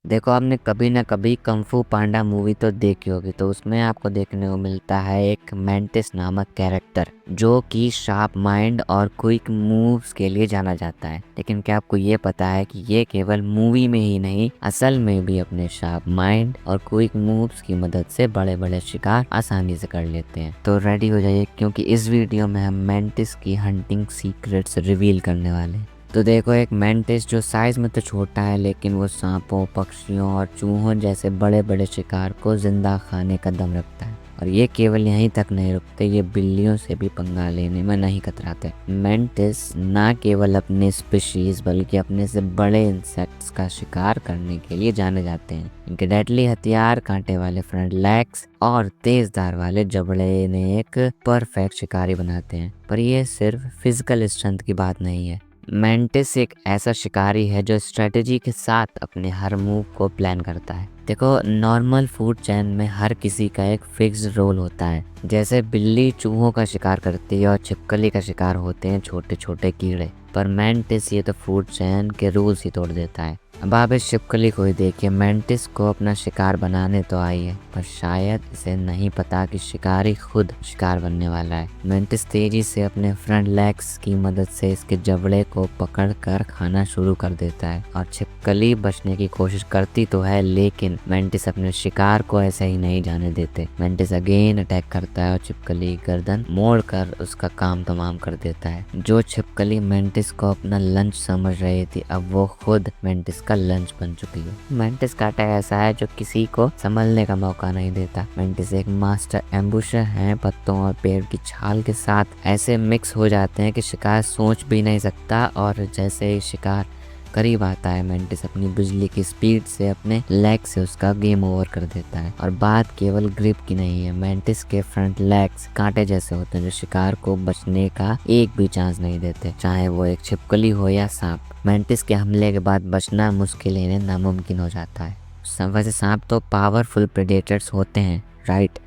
देखो, आपने कभी ना कभी कung fu पांडा मूवी तो देखी होगी। तो उसमें आपको देखने को मिलता है एक मेंटिस नामक कैरेक्टर, जो कि शार्प माइंड और क्विक मूव्स के लिए जाना जाता है। लेकिन क्या आपको ये पता है कि ये केवल मूवी में ही नहीं, असल में भी अपने शार्प माइंड और क्विक मूव्स की मदद से बड़े बड़े शिकार आसानी से कर लेते हैं। तो रेडी हो जाइए, क्योंकि इस वीडियो में हम मेंटिस की हंटिंग सीक्रेट्स रिवील करने वाले हैं। तो देखो, एक मेंटिस जो साइज में तो छोटा है, लेकिन वो सांपों, पक्षियों और चूहों जैसे बड़े बड़े शिकार को जिंदा खाने का दम रखता है। और ये केवल यहीं तक नहीं रुकते, ये बिल्लियों से भी पंगा लेने में नहीं कतराते। मेंटिस ना केवल अपने स्पीशीज बल्कि अपने से बड़े इंसेक्ट्स का शिकार करने के लिए जाने जाते हैं। इनके डेडली हथियार, कांटे वाले फ्रंट लेग्स और तेज धार वाले जबड़े ने एक परफेक्ट शिकारी बनाते हैं। पर ये सिर्फ फिजिकल स्ट्रेंथ की बात नहीं है। मेंटिस एक ऐसा शिकारी है जो स्ट्रेटेजी के साथ अपने हर मूव को प्लान करता है। देखो, नॉर्मल फूड चेन में हर किसी का एक फिक्स्ड रोल होता है। जैसे बिल्ली चूहों का शिकार करती है और छिपकली का शिकार होते हैं छोटे छोटे कीड़े। पर मेंटिस ये तो फूड चेन के रूल्स ही तोड़ देता है। अब आप इस छिपकली को ही देखिए, मेंटिस को अपना शिकार बनाने तो आई है, पर शायद इसे नहीं पता कि शिकारी खुद शिकार बनने वाला है। मेंटिस तेजी से अपने फ्रंट लेग्स की मदद से इसके जबड़े को पकड़कर खाना शुरू कर देता है। और छिपकली बचने की कोशिश करती तो है, लेकिन मेंटिस अपने शिकार को ऐसे ही नहीं जाने देते। मेंटिस अगेन अटैक करता है और छिपकली गर्दन मोड़कर उसका काम तमाम कर देता है। जो छिपकली मेंटिस को अपना लंच समझ रही थी, अब वो खुद मेंटिस का लंच बन चुकी है। मेंटिस का अटैक ऐसा है जो किसी को संभलने का मौका नहीं देता। मेंटिस एक मास्टर एम्बुशर है, पत्तों और पेड़ की छाल के साथ ऐसे मिक्स हो जाते हैं कि शिकार सोच भी नहीं सकता। और जैसे ही शिकार करीब आता है, मेंटिस अपनी बिजली की स्पीड से अपने लेग से उसका गेम ओवर कर देता है। और बात केवल ग्रिप की नहीं है, मेंटिस के फ्रंट लेग्स कांटे जैसे होते हैं जो शिकार को बचने का एक भी चांस नहीं देते, चाहे वो एक छिपकली हो या सांप। मेंटिस के हमले के बाद बचना मुश्किल ही नहीं, नामुमकिन हो जाता है। वैसे सांप तो पावरफुल प्रेडेटर्स होते हैं, राइट,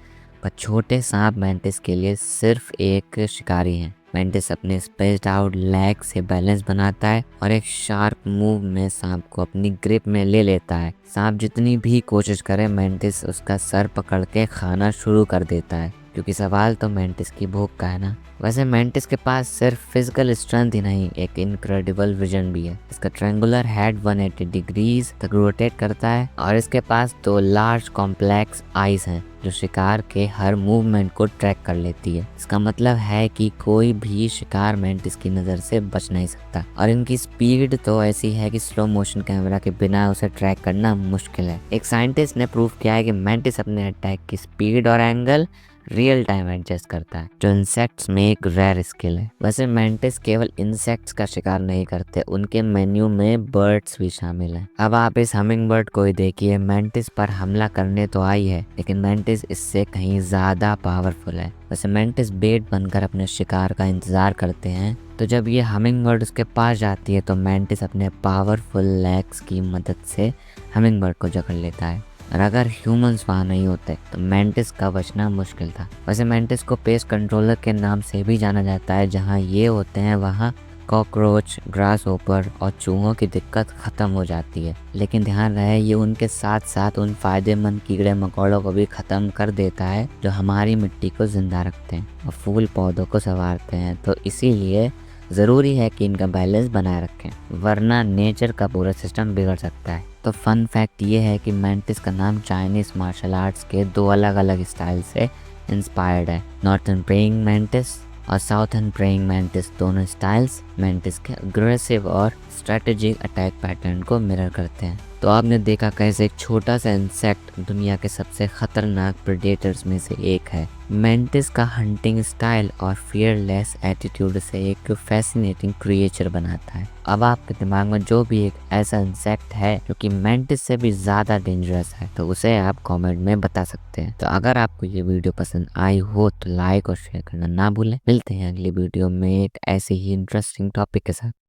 पर छोटे सांप मेंटिस के लिए सिर्फ एक शिकारी हैं। मेंटिस अपने स्पेस्ड आउट लेग से बैलेंस बनाता है और एक शार्प मूव में सांप को अपनी ग्रिप में ले लेता है। सांप जितनी भी कोशिश करे, मेंटिस उसका सर पकड़ के खाना शुरू कर देता है, क्योंकि सवाल तो मेंटिस की भूख का है ना। वैसे मेंटिस के पास सिर्फ फिजिकल स्ट्रेंथ ही नहीं, एक इनक्रेडिबल विजन भी है। इसका ट्रायंगुलर हेड 180 डिग्रीज तक रोटेट करता है और इसके पास 2 लार्ज कॉम्प्लेक्स आईज हैं जो शिकार के हर मूवमेंट को ट्रैक कर लेती है। इसका मतलब है कि कोई भी शिकार मेंटिस की नज़र से बच नहीं सकता। और इनकी स्पीड तो ऐसी है कि स्लो मोशन कैमरा के बिना उसे ट्रैक करना मुश्किल है। एक साइंटिस्ट ने प्रूव किया है कि मेंटिस अपने अटैक की स्पीड और एंगल रियल टाइम एडजस्ट करता है, जो इंसेक्ट्स में एक रेयर स्किल है। वैसे मेंटिस केवल इंसेक्ट्स का शिकार नहीं करते, उनके मेन्यू में बर्ड्स भी शामिल हैं। अब आप इस हमिंग बर्ड को ही देखिए, मेंटिस पर हमला करने तो आई है, लेकिन मेंटिस इससे कहीं ज्यादा पावरफुल है। वैसे मेंटिस बेट बनकर अपने शिकार का इंतजार करते हैं, तो जब ये हमिंग बर्ड उसके पास जाती है तो मेंटिस अपने पावरफुल लेग्स की मदद से हमिंग बर्ड को जकड़ लेता है। और अगर ह्यूमंस वहाँ नहीं होते तो मेंटिस का बचना मुश्किल था। वैसे मेंटिस को पेस्ट कंट्रोलर के नाम से भी जाना जाता है। जहाँ ये होते हैं वहाँ कॉकरोच, ग्रास होपर और चूहों की दिक्कत खत्म हो जाती है। लेकिन ध्यान रहे, ये उनके साथ साथ उन फायदेमंद कीड़े मकोड़ों को भी खत्म कर देता है जो हमारी मिट्टी को जिंदा रखते हैं और फूल पौधों को संवारते हैं। तो इसीलिए ज़रूरी है कि इनका बैलेंस बनाए रखें, वरना नेचर का पूरा सिस्टम बिगड़ सकता है। तो फन फैक्ट ये है कि मेंटिस का नाम चाइनीज मार्शल आर्ट्स के 2 अलग अलग स्टाइल से इंस्पायर्ड है। नॉर्थर्न प्रेइंग मेंटिस और साउथर्न प्रेइंग मेंटिस, दोनों स्टाइल्स मेंटिस के अग्रेसिव और स्ट्रेटेजिक अटैक पैटर्न को मिरर करते हैं। तो आपने देखा कैसे एक छोटा सा इंसेक्ट दुनिया के सबसे खतरनाक प्रेडेटर्स में से एक है। मेंटिस का हंटिंग स्टाइल और फियरलेस एटीट्यूड से एक फैसिनेटिंग क्रिएचर बनाता है। अब आपके दिमाग में जो भी एक ऐसा इंसेक्ट है जो कि मेंटिस से भी ज़्यादा डेंजरस है, तो उसे आप कमेंट में बता सकते हैं। तो अगर आपको ये वीडियो पसंद आई हो तो लाइक और शेयर करना ना भूलें। मिलते हैं अगली वीडियो में एक ऐसे ही इंटरेस्टिंग टॉपिक के साथ।